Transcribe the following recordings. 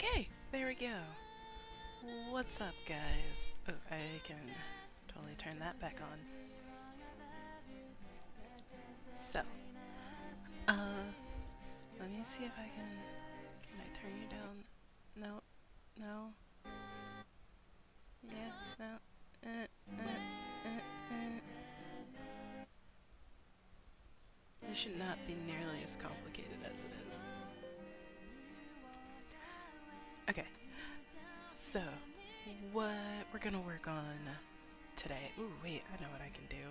Okay, there we go. What's up, guys? Oh, I can totally turn that back on. So, let me see if I can. Can I turn you down? No, no. Yeah, no. It should not be nearly as complicated as it is. Okay, so what we're gonna work on today. Ooh, wait, I know what I can do.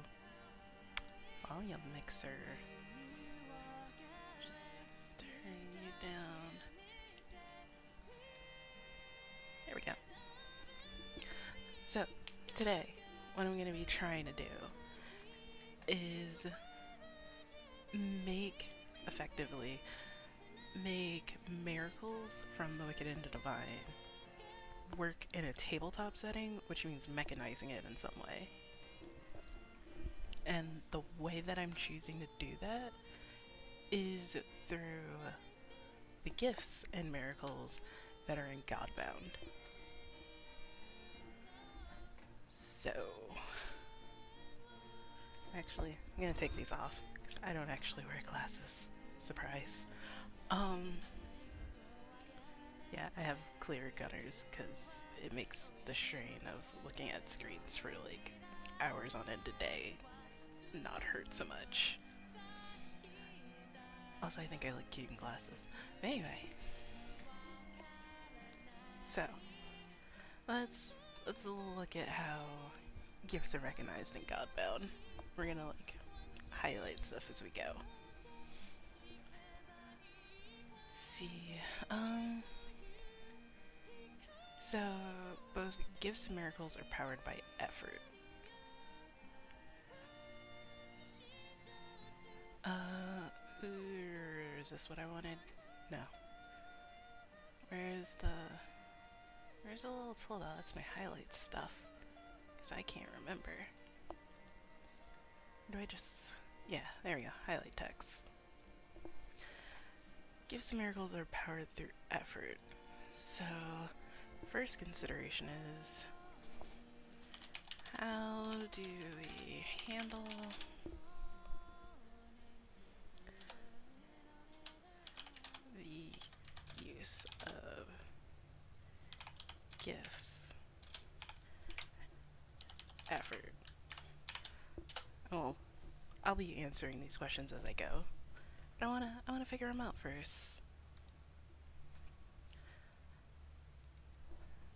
Volume mixer. Just turn you down. There we go. So, today, what I'm gonna be trying to do is effectively make miracles from the Wicked and the Divine work in a tabletop setting, which means mechanizing it in some way. And the way that I'm choosing to do that is through the gifts and miracles that are in Godbound. So, actually, I'm gonna take these off because I don't actually wear glasses. Surprise. Yeah, I have clear gutters because it makes the strain of looking at screens for like hours on end a day not hurt so much. Also, I think I look cute in glasses. But anyway, so let's look at how gifts are recognized in Godbound. We're gonna like highlight stuff as we go. See, so both gifts and miracles are powered by effort. Is this what I wanted? No. Where's the little tilde? That's my highlight stuff. Because I can't remember. Do I just... Yeah, there we go. Highlight text. Gifts and miracles are powered through effort. So, first consideration is... how do we handle... the use of gifts, effort? Oh, I'll be answering these questions as I go, but I wanna figure them out first.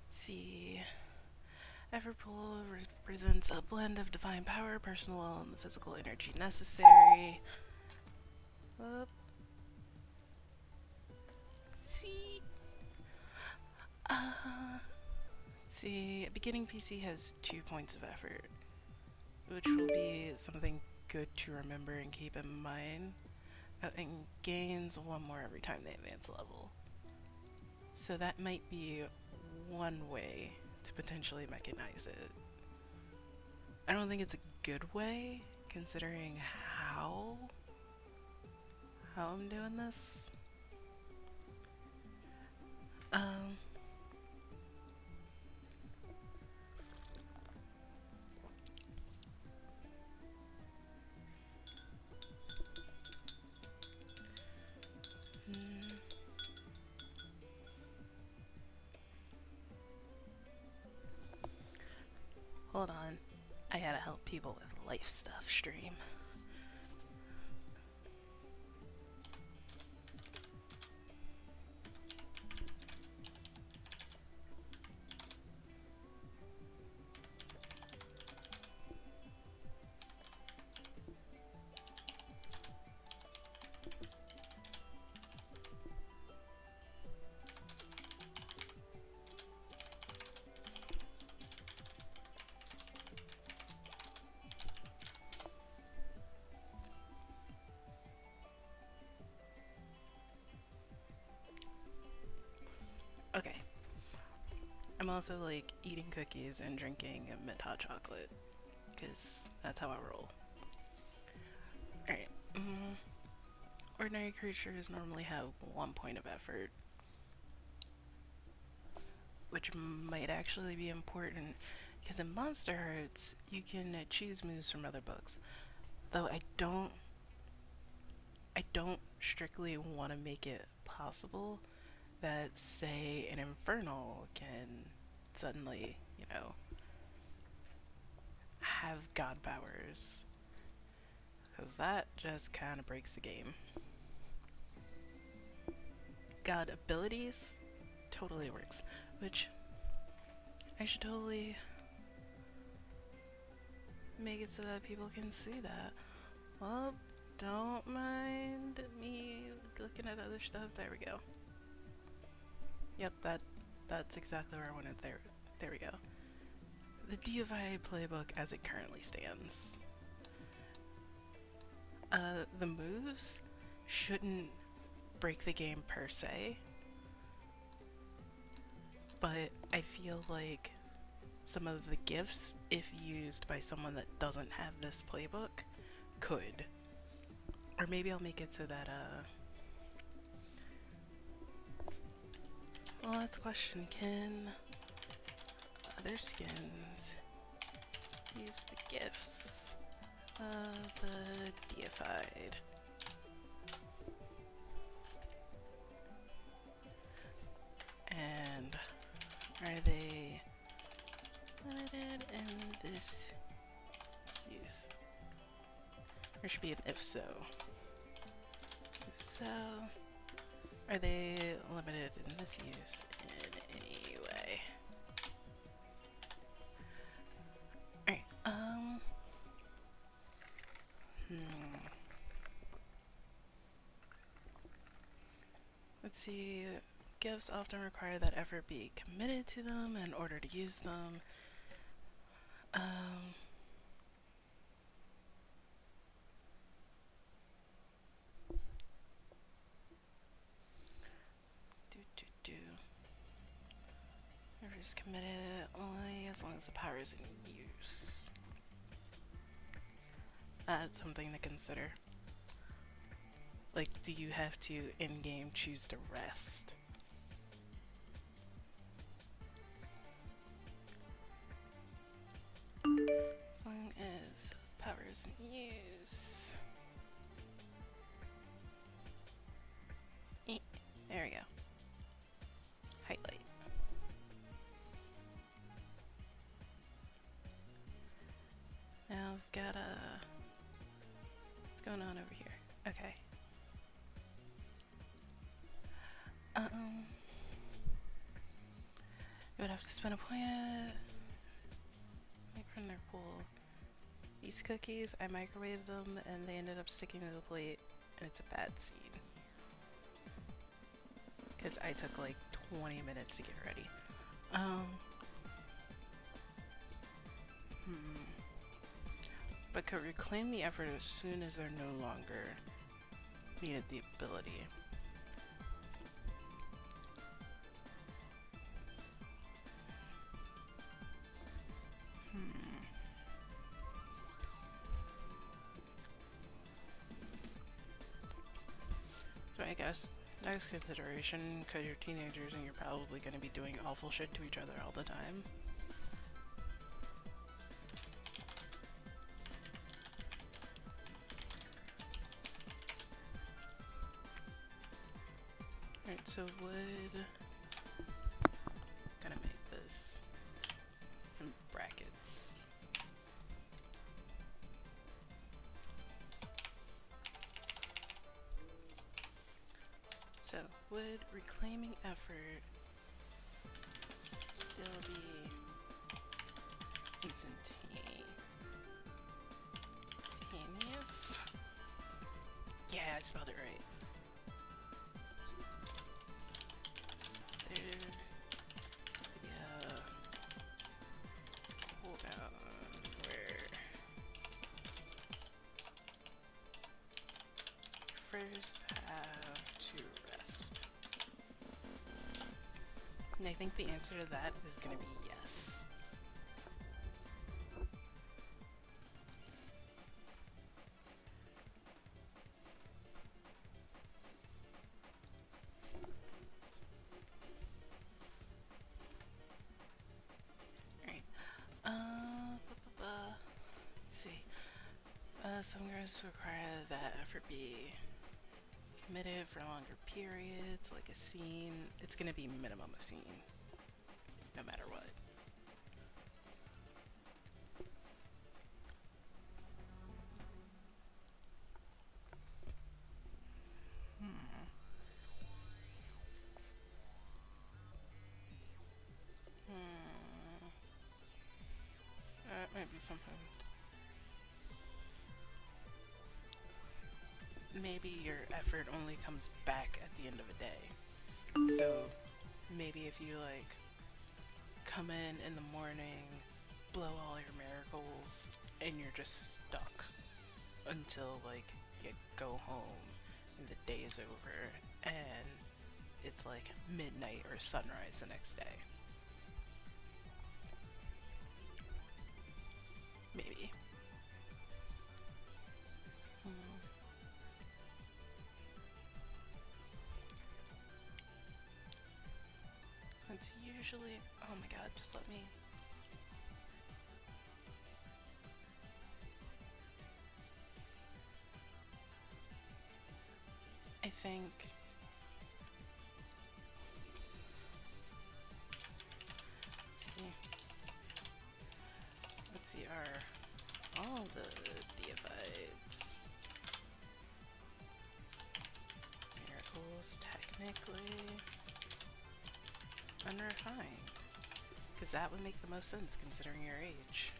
Let's see. Effort pool represents a blend of divine power, personal will, and the physical energy necessary. See. See, a beginning PC has 2 points of effort, which will be something good to remember and keep in mind, and gains 1 more every time they advance a level. So that might be one way to potentially mechanize it. I don't think it's a good way, considering how I'm doing this. Hold on, I gotta help people with life stuff stream. Okay. I'm also like eating cookies and drinking mint hot chocolate, because that's how I roll. Alright. Ordinary creatures normally have 1 point of effort. which might actually be important because in Monsterhearts you can choose moves from other books. Though I don't strictly want to make it possible that, say, an Infernal can suddenly, have god powers. Because that just kind of breaks the game. God abilities totally works, which I should totally make it so that people can see that. Well, don't mind me looking at other stuff. There we go. Yep, that's exactly where I wanted. There we go. The Deified playbook as it currently stands. The moves shouldn't break the game per se, but I feel like some of the gifts, if used by someone that doesn't have this playbook, could. Or maybe I'll make it so that, well, that's a question. Can other skins use the gifts of the Deified? And are they limited in this use? There should be an if so. If so, are they limited in this use in any way? Alright, let's see. Gifts often require that effort be committed to them in order to use them. Effort is committed only as long as the power is in use. That's something to consider. Like, do you have to in-game choose to rest? As long as power is in use. There we go. Highlight. Now I've got what's going on over here? Okay. You would have to spend a point make from their pool. These cookies, I microwaved them and they ended up sticking to the plate, and it's a bad scene. Because I took like 20 minutes to get ready. But could reclaim the effort as soon as they're no longer needed the ability. So I guess next consideration, because you're teenagers and you're probably going to be doing awful shit to each other all the time. Alright, so would... gonna make this in brackets. So, would reclaiming effort still be instantaneous? Yeah, I spelled it right. There be a cooldown where first have to rest. And I think the answer to that is going to be yes. also require that effort be committed for longer periods, like a scene. It's gonna be minimum a scene, no matter what. That might be something. Maybe your effort only comes back at the end of a day. So maybe if you like come in the morning, blow all your miracles, and you're just stuck until like you go home and the day is over and it's like midnight or sunrise the next day. Maybe. It's usually, oh my god, just let me. I think let's see are all the Deifieds miracles technically unrefined? Because that would make the most sense considering your age.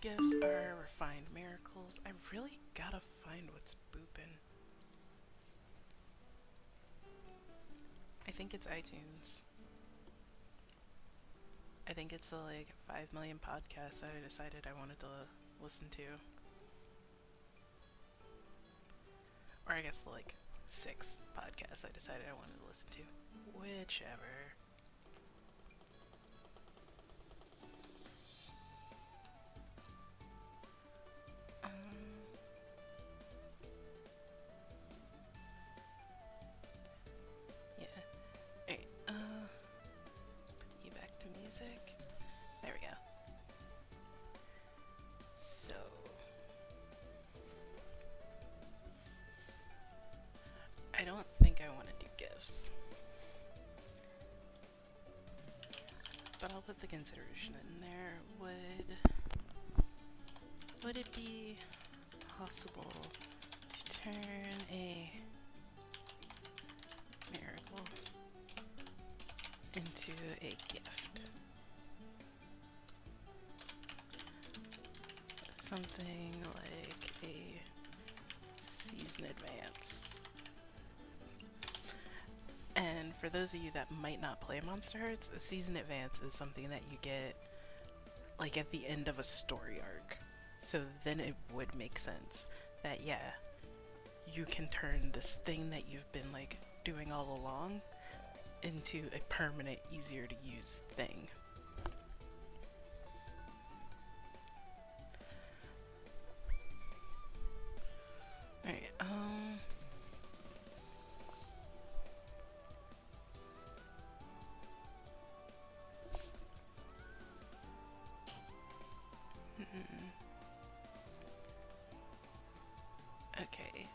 Gifts are refined miracles. I really gotta find what's boopin'. I think it's iTunes. I think it's the like 5 million podcasts that I decided I wanted to listen to. Or I guess like 6 podcasts I decided I wanted to listen to. Whichever. There we go. So, I don't think I want to do gifts, but I'll put the consideration in there. Would it be possible to turn a miracle into a gift? Something like a season advance. And for those of you that might not play Monsterhearts, a season advance is something that you get like at the end of a story arc. So then it would make sense that yeah, you can turn this thing that you've been like doing all along into a permanent, easier to use thing. Alright, okay.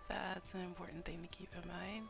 That's an important thing to keep in mind.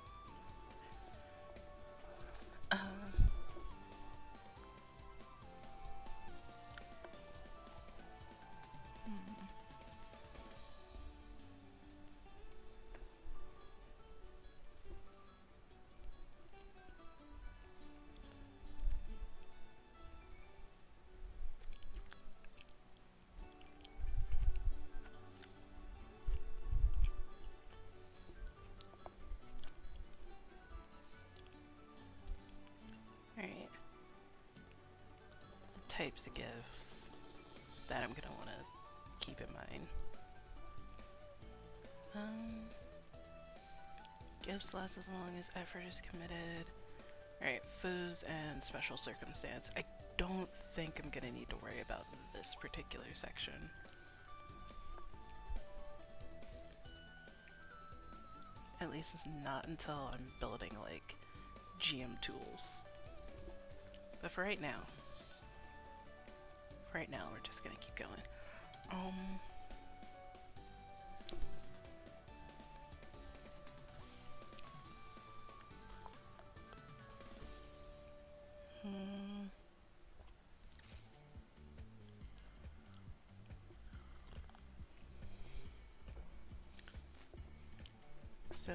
Types of gifts that I'm gonna want to keep in mind. Gifts last as long as effort is committed. Alright, foes and special circumstance. I don't think I'm gonna need to worry about this particular section. At least it's not until I'm building like GM tools. But for right now, we're just gonna keep going. So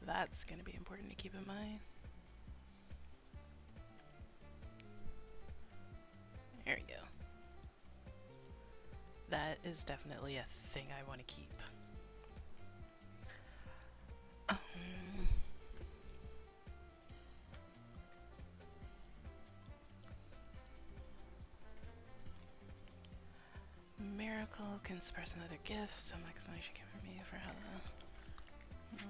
that's gonna be important to keep in mind. There we go. That is definitely a thing I want to keep. Miracle can suppress another gift. Some explanation given for me for how the...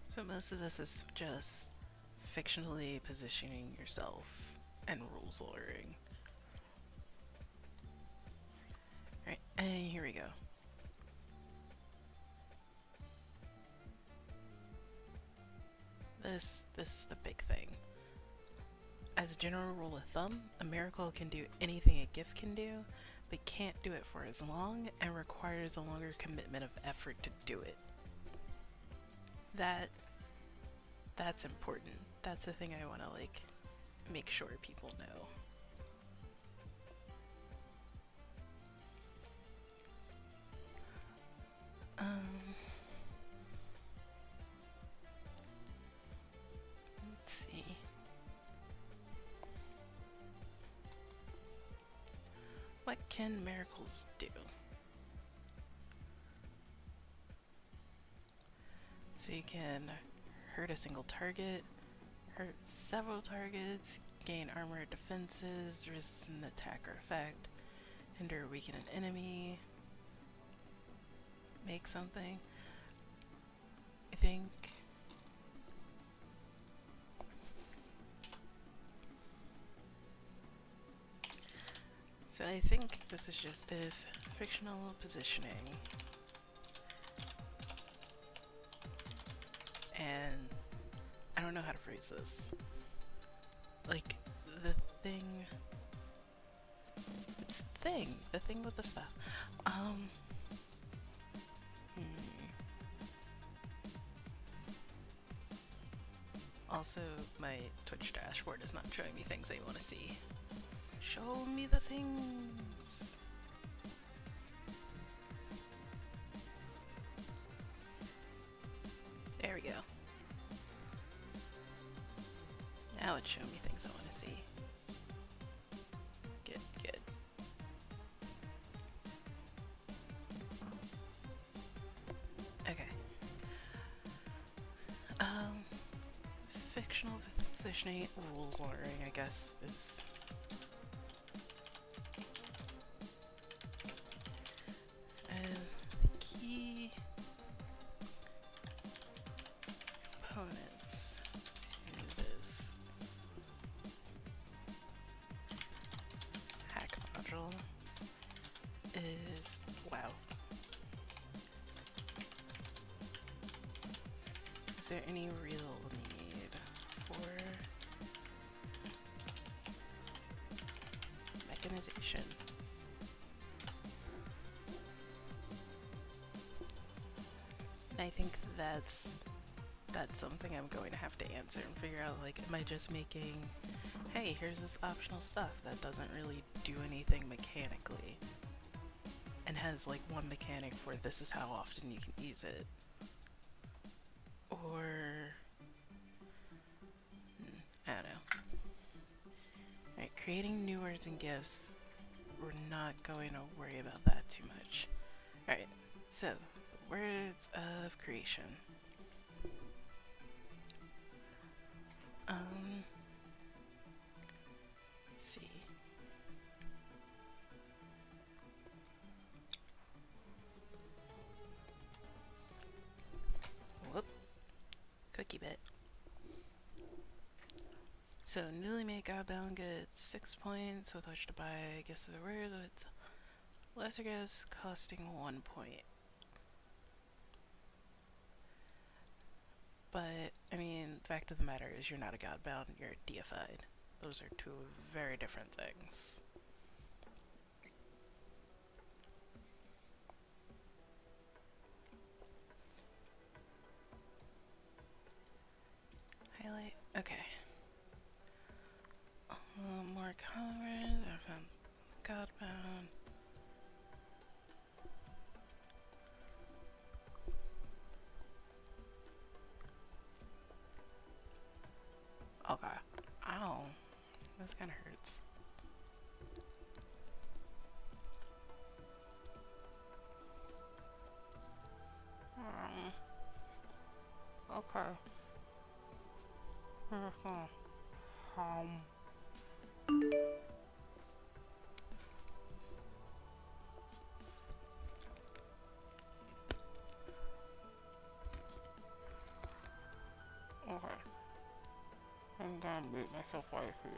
So most of this is just fictionally positioning yourself and rules lawyering. Alright, and here we go. This is the big thing. As a general rule of thumb, a miracle can do anything a gift can do, but can't do it for as long and requires a longer commitment of effort to do it. That's important. That's the thing I want to like make sure people know. Let's see. What can miracles do? So you can hurt a single target, hurt several targets, gain armor defenses, resist an attack or effect, hinder or weaken an enemy, make something. I think so. I think this is just if fictional positioning and I don't know how to phrase this. Like the thing, it's the thing with the stuff. Also, my Twitch dashboard is not showing me things I want to see. Show me the things. There we go. Now it's showing me things I want to see. Good, good. Okay. Fictional positioning rules lawyering, I guess, is the key components to this hack module is, wow. Is there any real need for mechanization? I think that's something I'm going to have to answer and figure out, like, am I just making, hey, here's this optional stuff that doesn't really do anything mechanically and has like one mechanic for this is how often you can use it, or I don't know. Alright, creating new words and gifts, we're not going to worry about that too much. Alright, so words of creation. Let's see. quickie bit. So, newly made Godbound gets 6 points with which to buy Gifts of the Word, with lesser gifts costing 1 point. But, I mean, the fact of the matter is you're not a Godbound, you're a Deified. Those are two very different things. Highlight, okay. More colors, I found Godbound. Okay. Ow. This kinda hurts. Okay. Okay. I'm gonna beat myself right here.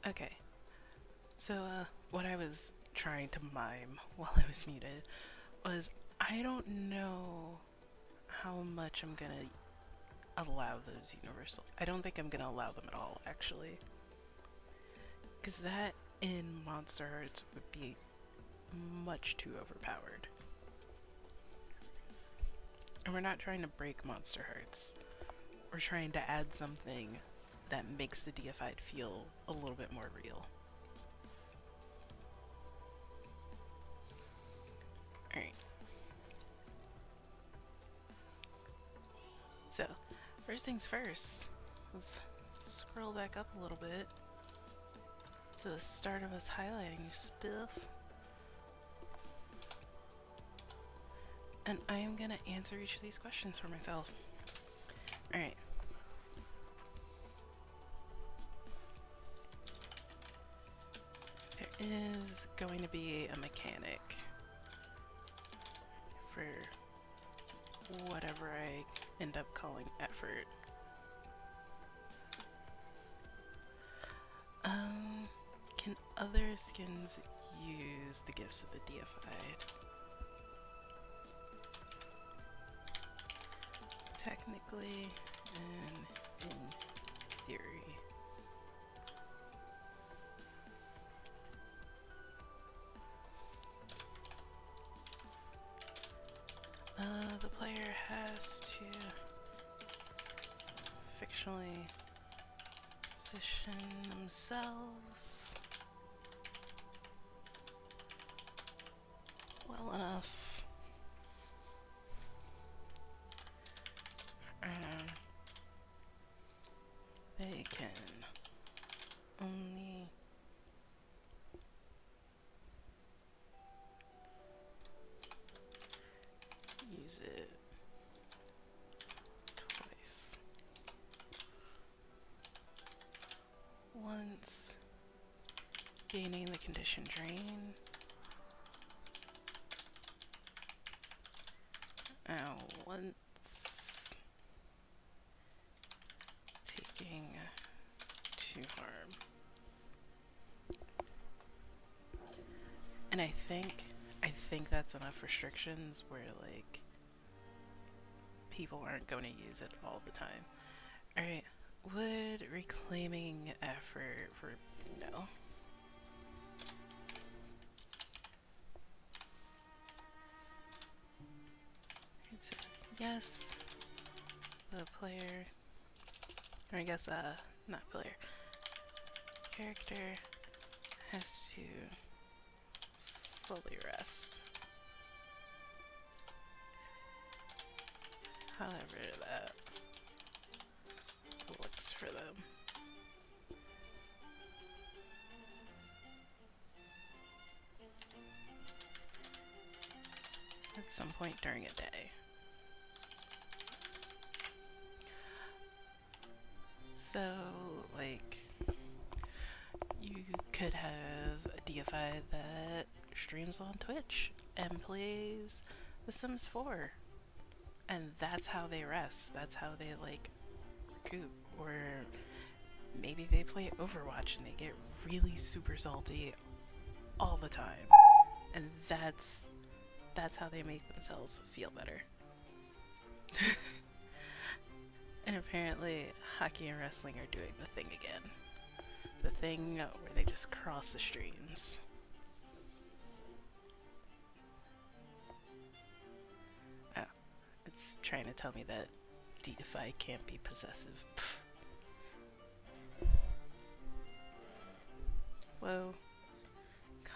Okay, so what I was trying to mime while I was muted was I don't know how much I'm gonna allow those universal. I don't think I'm gonna allow them at all, actually. Because that in Monsterhearts would be much too overpowered. And we're not trying to break Monsterhearts. We're trying to add something that makes the Deified feel a little bit more real. Alright. So, first things first, let's scroll back up a little bit to the start of us highlighting stuff. And I am going to answer each of these questions for myself. Alright. There is going to be a mechanic for whatever I end up calling effort. Can other skins use the gifts of the Deified? Technically and in theory. The player has to fictionally position themselves well enough. They can only use it twice. Once gaining the condition drain, and once to harm. And I think that's enough restrictions where like people aren't going to use it all the time. Alright, would reclaiming effort for no. It's yes. The player, or I guess not player. Character has to fully rest. However that looks for them. At some point during a day. So, like, you could have a Deified that streams on Twitch and plays The Sims 4. And that's how they rest. That's how they, like, recoup. Or maybe they play Overwatch and they get really super salty all the time. And that's how they make themselves feel better. And apparently, hockey and wrestling are doing the thing again. The thing where they just cross the streams. Oh, it's trying to tell me that Deified can't be possessive. Pfft. Whoa.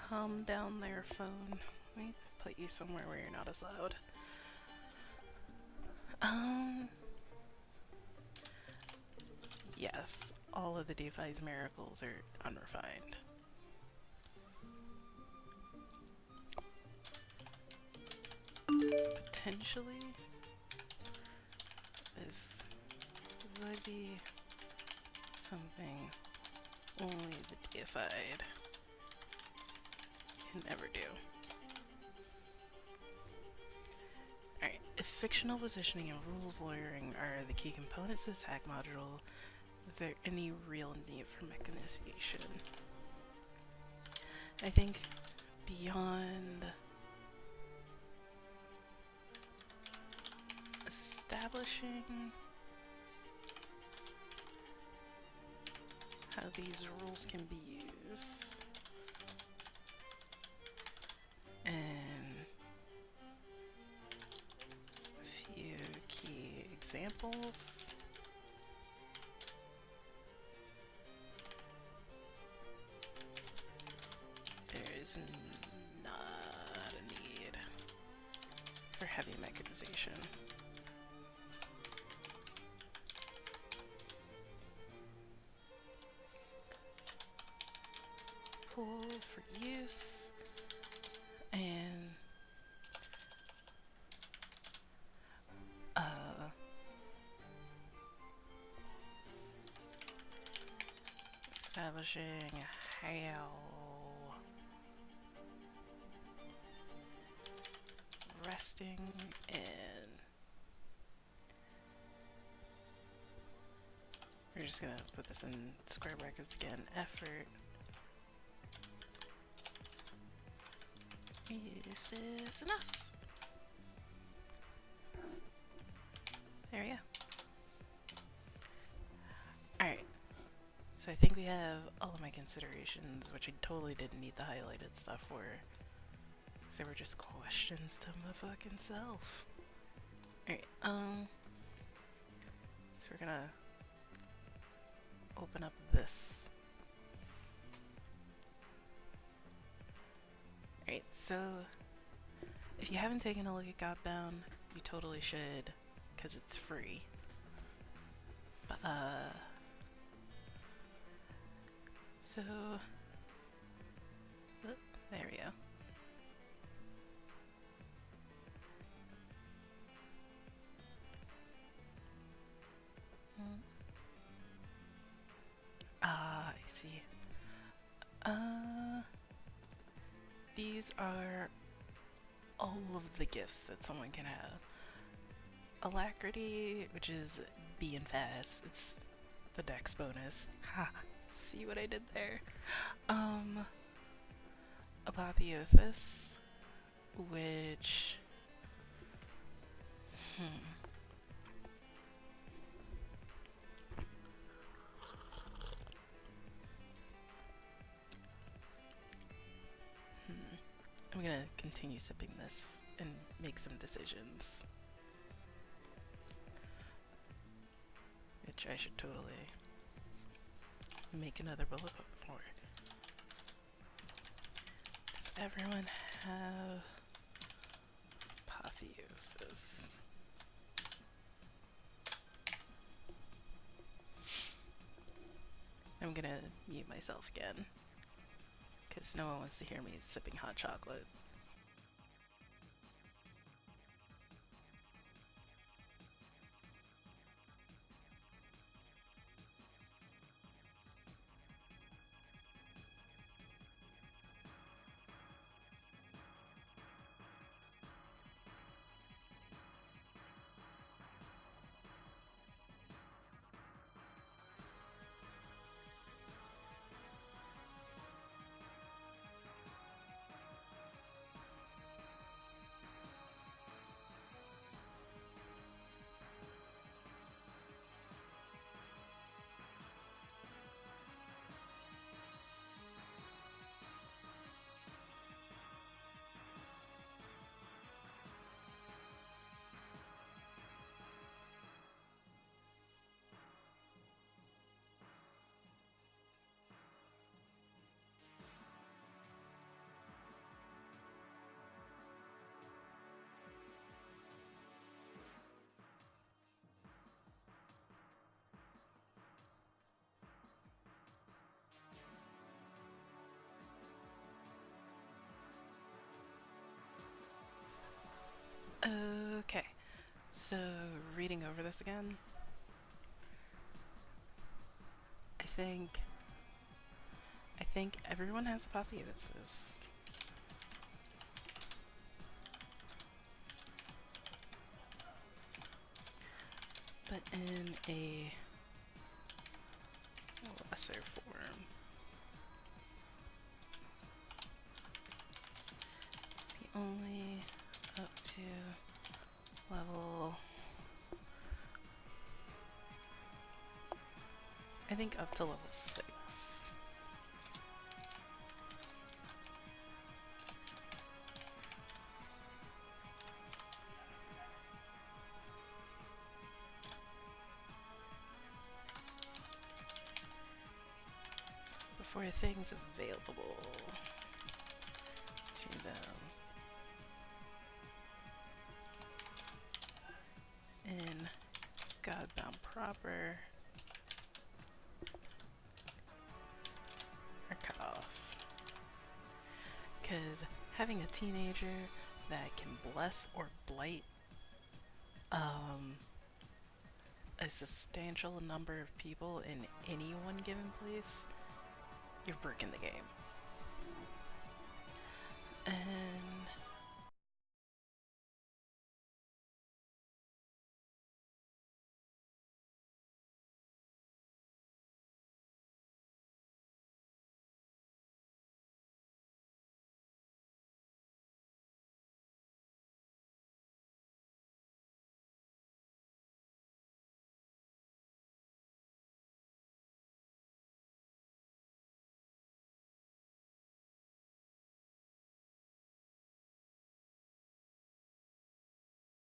Calm down there, phone. Let me put you somewhere where you're not as loud. Yes, all of the Deified's miracles are unrefined. Potentially, this would be something only the Deified can ever do. Alright, if fictional positioning and rules lawyering are the key components of this hack module, is there any real need for mechanization? I think beyond establishing how these rules can be used and a few key examples, there is not a need for heavy mechanization. Pool for use and establishing how resting in. We're just gonna put this in square brackets again. Effort. This is enough. There we go. Alright. So I think we have all of my considerations, which I totally didn't need the highlighted stuff for. Because they were just questions to my fucking self. Alright, so we're gonna open up this. Alright, so if you haven't taken a look at Godbound, you totally should, because it's free. But, so, oh, there we go. I see. These are all of the gifts that someone can have. Alacrity, which is being fast. It's the dex bonus. Ha! See what I did there? Apotheosis, which... I'm gonna continue sipping this and make some decisions. Which I should totally make another bullet for. Does everyone have apotheosis? I'm gonna mute myself again, because no one wants to hear me sipping hot chocolate. Okay, so reading over this again, I think everyone has apotheosis. But in a lesser form. Be only up to level... I think up to level 6. For things available to them in Godbound proper are cut off. Because having a teenager that can bless or blight a substantial number of people in any one given place, you've broken the game. And